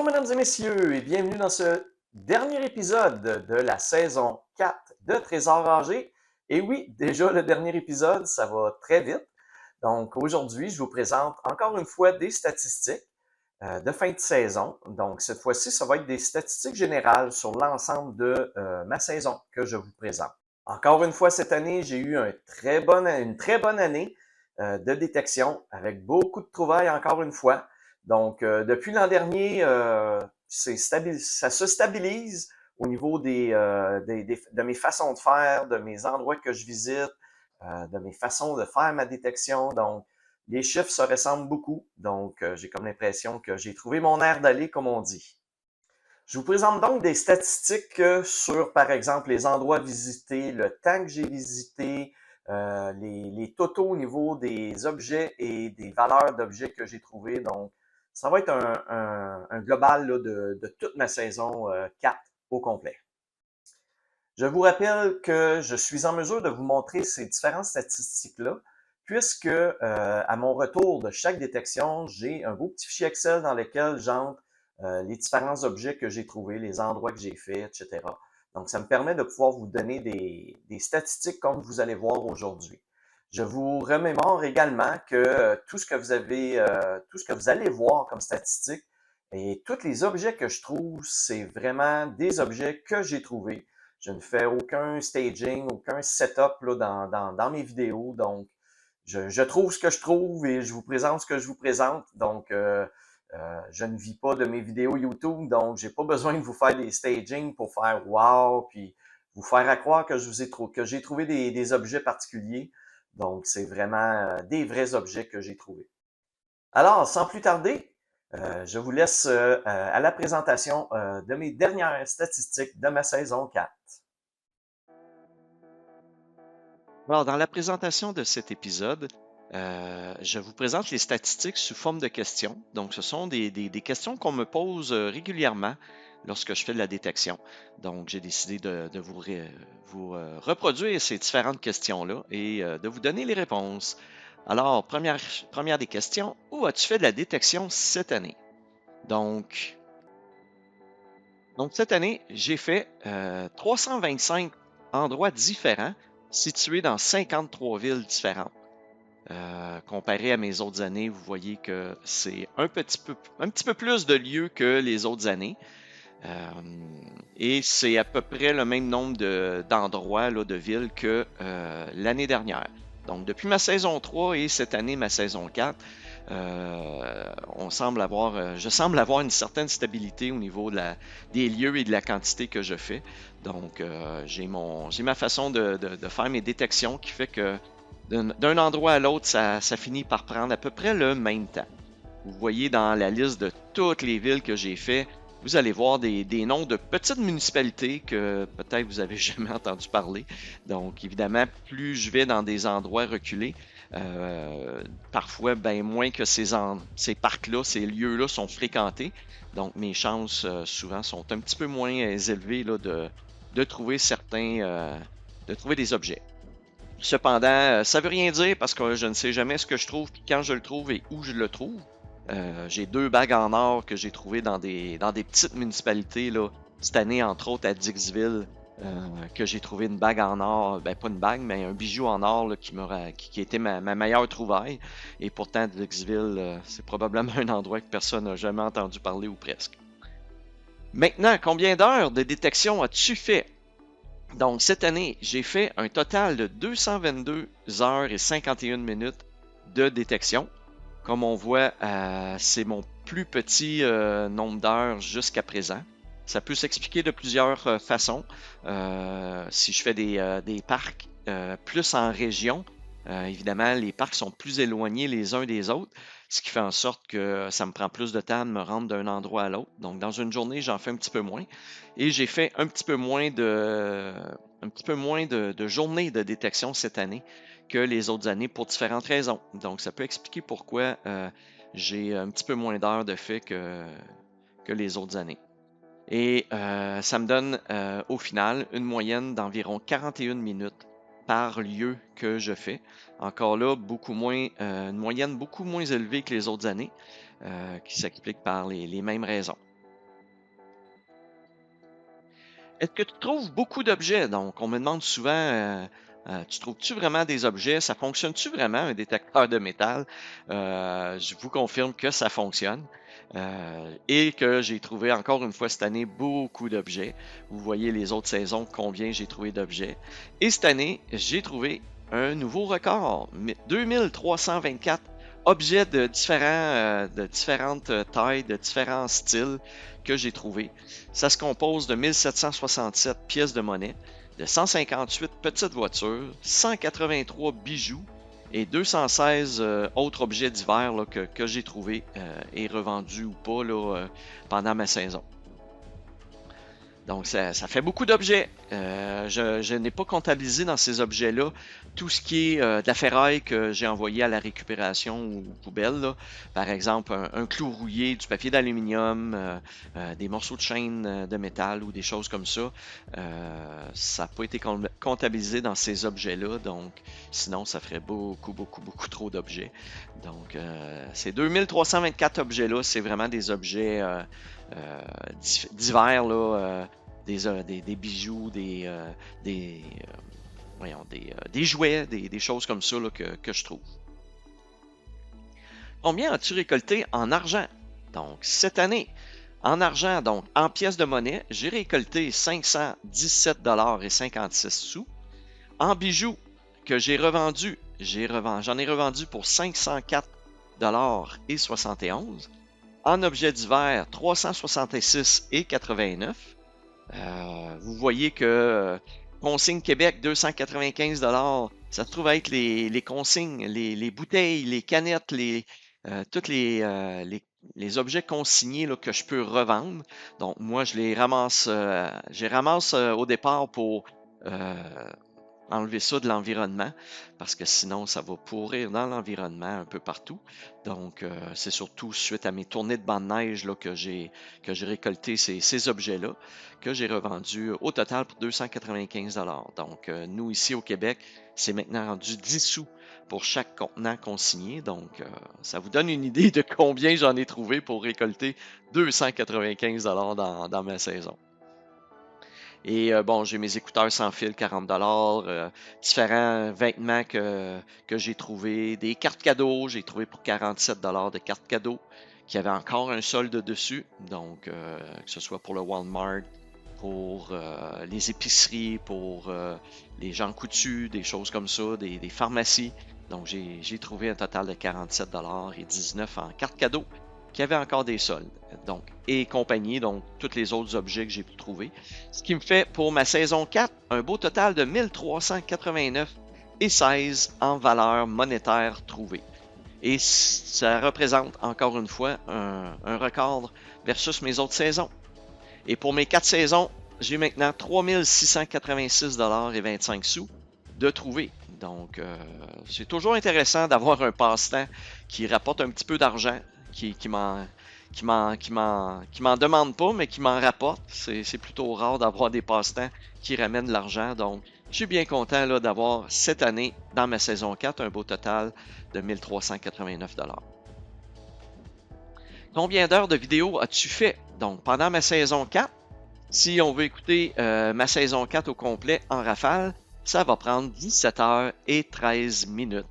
mesdames et messieurs, et bienvenue dans ce dernier épisode de la saison 4 de Trésors rangés. Et oui, déjà le dernier épisode, ça va très vite. Donc aujourd'hui, je vous présente encore une fois des statistiques de fin de saison. Donc cette fois-ci, ça va être des statistiques générales sur l'ensemble de ma saison que je vous présente. Encore une fois, cette année, j'ai eu une très bonne année de détection avec beaucoup de trouvailles encore une fois. Donc, depuis l'an dernier, ça se stabilise au niveau de mes façons de faire, de mes endroits que je visite, de mes façons de faire ma détection. Donc, les chiffres se ressemblent beaucoup. Donc, j'ai comme l'impression que j'ai trouvé mon air d'aller, comme on dit. Je vous présente donc des statistiques sur, par exemple, les endroits visités, le temps que j'ai visité, les totaux au niveau des objets et des valeurs d'objets que j'ai trouvés. Donc, ça va être un global là, de toute ma saison 4 au complet. Je vous rappelle que je suis en mesure de vous montrer ces différentes statistiques-là, puisque à mon retour de chaque détection, j'ai un beau petit fichier Excel dans lequel j'entre les différents objets que j'ai trouvés, les endroits que j'ai faits, etc. Donc, ça me permet de pouvoir vous donner des statistiques comme vous allez voir aujourd'hui. Je vous remémore également que tout ce que tout ce que vous allez voir comme statistiques et tous les objets que je trouve, c'est vraiment des objets que j'ai trouvés. Je ne fais aucun staging, aucun setup là, dans mes vidéos. Donc, je trouve ce que je trouve et je vous présente ce que je vous présente. Donc, je ne vis pas de mes vidéos YouTube, donc j'ai pas besoin de vous faire des staging pour faire wow, puis vous faire à croire que que j'ai trouvé des objets particuliers. Donc, c'est vraiment des vrais objets que j'ai trouvés. Alors, sans plus tarder, je vous laisse à la présentation de mes dernières statistiques de ma saison 4. Alors, dans la présentation de cet épisode, je vous présente les statistiques sous forme de questions. Donc, ce sont des questions qu'on me pose régulièrement lorsque je fais de la détection. Donc, j'ai décidé de vous reproduire ces différentes questions-là et de vous donner les réponses. Alors, première des questions, où as-tu fait de la détection cette année? Donc, cette année, j'ai fait 325 endroits différents situés dans 53 villes différentes. Comparé à mes autres années, vous voyez que c'est un petit peu plus de lieux que les autres années. Euh, et c'est à peu près le même nombre d'endroits, de villes que l'année dernière. Donc, depuis ma saison 3 et cette année, ma saison 4, je semble avoir une certaine stabilité au niveau des lieux et de la quantité que je fais. Donc, j'ai ma façon de faire mes détections qui fait que d'un endroit à l'autre, ça finit par prendre à peu près le même temps. Vous voyez dans la liste de toutes les villes que j'ai fait, vous allez voir des noms de petites municipalités que peut-être vous avez jamais entendu parler. Donc, évidemment, plus je vais dans des endroits reculés, parfois, ben moins que ces parcs-là, ces lieux-là sont fréquentés. Donc, mes chances, souvent, sont un petit peu moins élevées là, de trouver de trouver des objets. Cependant, ça veut rien dire parce que je ne sais jamais ce que je trouve, quand je le trouve et où je le trouve. J'ai 2 bagues en or que j'ai trouvées dans des petites municipalités là, cette année, entre autres à Dixville, que j'ai trouvé une bague en or, ben pas une bague, mais un bijou en or là, qui était ma meilleure trouvaille. Et pourtant, Dixville, c'est probablement un endroit que personne n'a jamais entendu parler ou presque. Maintenant, combien d'heures de détection as-tu fait? Donc, cette année, j'ai fait un total de 222 heures et 51 minutes de détection. Comme on voit, c'est mon plus petit nombre d'heures jusqu'à présent. Ça peut s'expliquer de plusieurs façons. Si je fais des parcs plus en région, évidemment, les parcs sont plus éloignés les uns des autres, ce qui fait en sorte que ça me prend plus de temps de me rendre d'un endroit à l'autre. Donc, dans une journée, j'en fais un petit peu moins. Et j'ai fait un petit peu moins de journées de détection cette année que les autres années pour différentes raisons. Donc, ça peut expliquer pourquoi j'ai un petit peu moins d'heures de fait que les autres années. Et ça me donne au final une moyenne d'environ 41 minutes par lieu que je fais. Encore là, une moyenne beaucoup moins élevée que les autres années, qui s'explique par les mêmes raisons. Est-ce que tu trouves beaucoup d'objets? Donc, on me demande souvent, tu trouves-tu vraiment des objets? Ça fonctionne-tu vraiment, un détecteur de métal? Je vous confirme que ça fonctionne et que j'ai trouvé encore une fois cette année beaucoup d'objets. Vous voyez les autres saisons, combien j'ai trouvé d'objets. Et cette année, j'ai trouvé un nouveau record, 2324 objets de différentes tailles, de différents styles que j'ai trouvés. Ça se compose de 1767 pièces de monnaie, de 158 petites voitures, 183 bijoux et 216 autres objets divers là, que j'ai trouvés et revendus ou pas là, pendant ma saison. Donc, ça fait beaucoup d'objets. Je n'ai pas comptabilisé dans ces objets-là tout ce qui est de la ferraille que j'ai envoyé à la récupération ou aux poubelles, là. Par exemple, un clou rouillé, du papier d'aluminium, des morceaux de chaîne de métal ou des choses comme ça. Ça n'a pas été comptabilisé dans ces objets-là. Donc, sinon, ça ferait beaucoup, beaucoup, beaucoup trop d'objets. Donc, ces 2324 objets-là, c'est vraiment des objets divers, là, des bijoux, des jouets, des choses comme ça là, que je trouve. Combien as-tu récolté en argent? Donc, cette année, en argent, donc en pièces de monnaie, j'ai récolté 517,56 $. En bijoux que j'ai revendus, j'en ai revendu pour 504,71 $. En objets divers, 366,89 $. Vous voyez que Consigne Québec, 295 $. Ça se trouve être les consignes, les bouteilles, les canettes, tous les objets consignés là, que je peux revendre. Donc, moi, je les ramasse, au départ pour enlever ça de l'environnement parce que sinon ça va pourrir dans l'environnement un peu partout. Donc c'est surtout suite à mes tournées de banc de neige là, que j'ai récolté ces objets-là que j'ai revendus au total pour 295 $. Donc nous ici au Québec, c'est maintenant rendu 10 sous pour chaque contenant consigné. Donc ça vous donne une idée de combien j'en ai trouvé pour récolter 295 $ dans ma saison. Et bon, j'ai mes écouteurs sans fil, 40 $, différents vêtements que j'ai trouvés, des cartes cadeaux, j'ai trouvé pour 47 $ de cartes cadeaux qui avaient encore un solde dessus. Donc, que ce soit pour le Walmart, pour les épiceries, pour les gens coutus, des choses comme ça, des pharmacies. Donc, j'ai trouvé un total de 47 $ et 19 en cartes cadeaux qui avaient encore des soldes. Donc, et compagnie, donc tous les autres objets que j'ai pu trouver. Ce qui me fait pour ma saison 4 un beau total de 1389,16 $ en valeur monétaire trouvée. Et ça représente encore une fois un record versus mes autres saisons. Et pour mes 4 saisons, j'ai maintenant 3686,25 $ de trouver. Donc, c'est toujours intéressant d'avoir un passe-temps qui rapporte un petit peu d'argent, qui m'en demande pas, mais qui m'en rapporte. C'est plutôt rare d'avoir des passe-temps qui ramènent de l'argent. Donc, je suis bien content là, d'avoir cette année, dans ma saison 4, un beau total de 1389 $. Combien d'heures de vidéo as-tu fait? Donc, pendant ma saison 4, si on veut écouter ma saison 4 au complet en rafale, ça va prendre 17 heures et 13 minutes.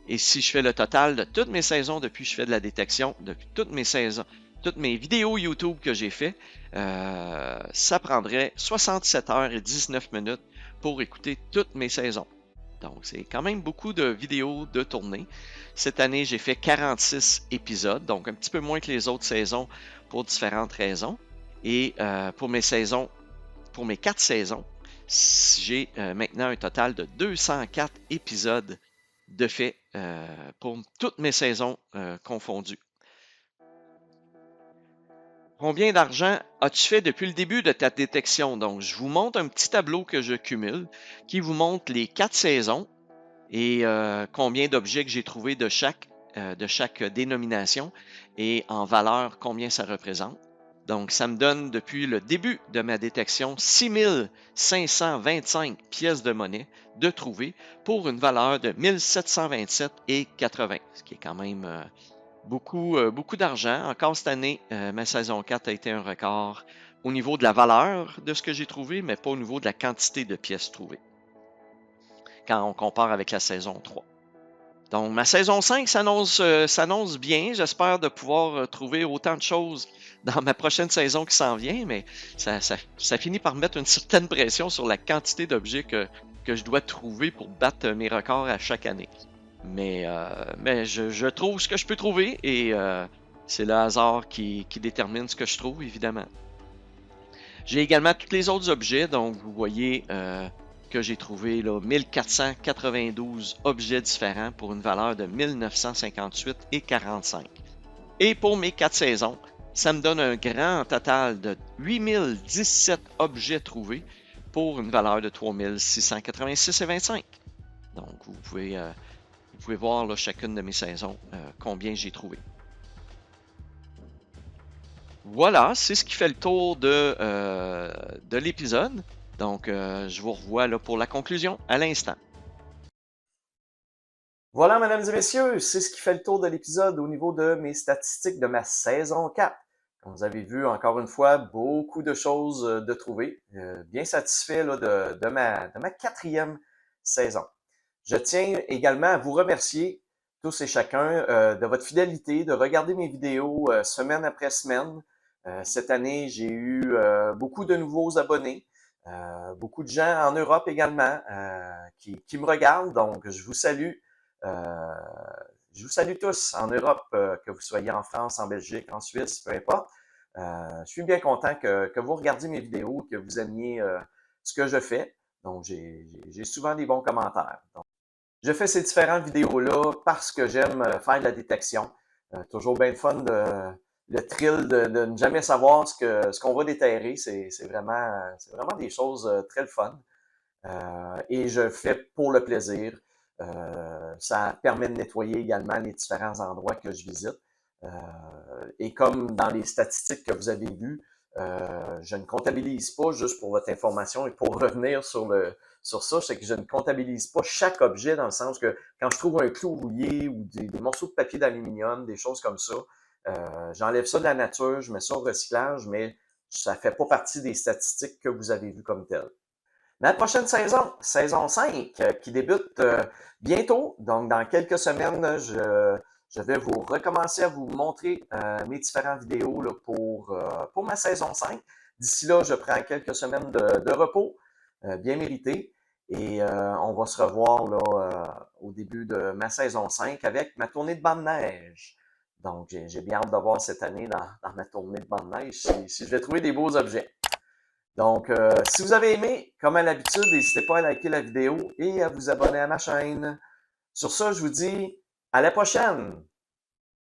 Et si je fais le total de toutes mes saisons depuis que je fais de la détection, depuis toutes mes saisons, toutes mes vidéos YouTube que j'ai fait, ça prendrait 67 heures et 19 minutes pour écouter toutes mes saisons. Donc, c'est quand même beaucoup de vidéos de tournée. Cette année, j'ai fait 46 épisodes, donc un petit peu moins que les autres saisons pour différentes raisons. Et pour mes 4 saisons, j'ai maintenant un total de 204 épisodes de fait pour toutes mes saisons confondues. Combien d'argent as-tu fait depuis le début de ta détection? Donc, je vous montre un petit tableau que je cumule qui vous montre les 4 saisons et combien d'objets que j'ai trouvé de chaque dénomination et en valeur, combien ça représente. Donc, ça me donne depuis le début de ma détection 6525 pièces de monnaie de trouver pour une valeur de 1727,80, ce qui est quand même beaucoup d'argent. Encore cette année, ma saison 4 a été un record au niveau de la valeur de ce que j'ai trouvé, mais pas au niveau de la quantité de pièces trouvées, quand on compare avec la saison 3. Donc, ma saison 5 s'annonce bien. J'espère de pouvoir trouver autant de choses dans ma prochaine saison qui s'en vient, mais ça finit par mettre une certaine pression sur la quantité d'objets que je dois trouver pour battre mes records à chaque année. Mais je trouve ce que je peux trouver et c'est le hasard qui détermine ce que je trouve, évidemment. J'ai également tous les autres objets, donc vous voyez que j'ai trouvé là, 1492 objets différents pour une valeur de 1958,45. Et pour mes 4 saisons, ça me donne un grand total de 8017 objets trouvés pour une valeur de 3686,25. Donc vous pouvez voir là, chacune de mes saisons combien j'ai trouvé. Voilà, c'est ce qui fait le tour de l'épisode. Donc, je vous revois là pour la conclusion à l'instant. Voilà, mesdames et messieurs, c'est ce qui fait le tour de l'épisode au niveau de mes statistiques de ma saison 4. Comme vous avez vu, encore une fois, beaucoup de choses de trouver. Bien satisfait là, de ma 4e saison. Je tiens également à vous remercier, tous et chacun, de votre fidélité, de regarder mes vidéos semaine après semaine. Cette année, j'ai eu beaucoup de nouveaux abonnés. Beaucoup de gens en Europe également qui me regardent, donc je vous salue. Je vous salue tous en Europe, que vous soyez en France, en Belgique, en Suisse, peu importe. Je suis bien content que vous regardiez mes vidéos, que vous aimiez ce que je fais. Donc, j'ai souvent des bons commentaires. Donc, je fais ces différentes vidéos-là parce que j'aime faire de la détection. Toujours bien fun le thrill de ne jamais savoir ce qu'on va déterrer. C'est vraiment des choses très le fun. Et je fais pour le plaisir. Ça permet de nettoyer également les différents endroits que je visite. Et comme dans les statistiques que vous avez vues, je ne comptabilise pas, juste pour votre information et pour revenir sur ça, c'est que je ne comptabilise pas chaque objet dans le sens que quand je trouve un clou rouillé ou des morceaux de papier d'aluminium, des choses comme ça, j'enlève ça de la nature, je mets ça au recyclage, mais ça fait pas partie des statistiques que vous avez vues comme telles. La prochaine saison, saison 5, qui débute bientôt, donc dans quelques semaines, je vais vous recommencer à vous montrer mes différentes vidéos là, pour ma saison 5. D'ici là, je prends quelques semaines de repos, bien mérité, et on va se revoir là, au début de ma saison 5 avec ma tournée de bande neige. Donc, j'ai bien hâte de voir cette année dans ma tournée de bande neige si je vais trouver des beaux objets. Donc, si vous avez aimé, comme à l'habitude, n'hésitez pas à liker la vidéo et à vous abonner à ma chaîne. Sur ça, je vous dis à la prochaine!